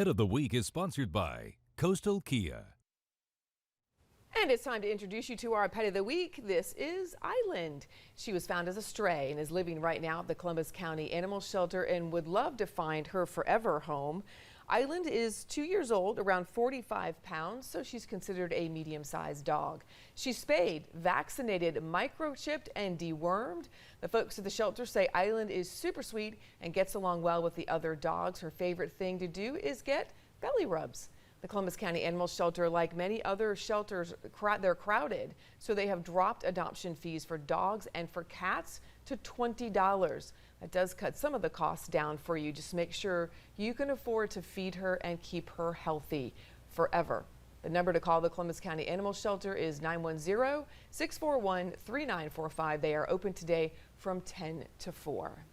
Head of the Week is sponsored by Coastal Kia. And it's time to introduce you to our pet of the week. This is Island. She was found as a stray and is living right now at the Columbus County Animal Shelter and would love to find her forever home. Island is 2 years old, around 45 pounds, so she's considered a medium-sized dog. She's spayed, vaccinated, microchipped, and dewormed. The folks at the shelter say Island is super sweet and gets along well with the other dogs. Her favorite thing to do is get belly rubs. The Columbus County Animal Shelter, like many other shelters, they're crowded, so they have dropped adoption fees for dogs and for cats to $20. That does cut some of the costs down for you. Just make sure you can afford to feed her and keep her healthy forever. The number to call the Columbus County Animal Shelter is 910-641-3945. They are open today from 10 to 4.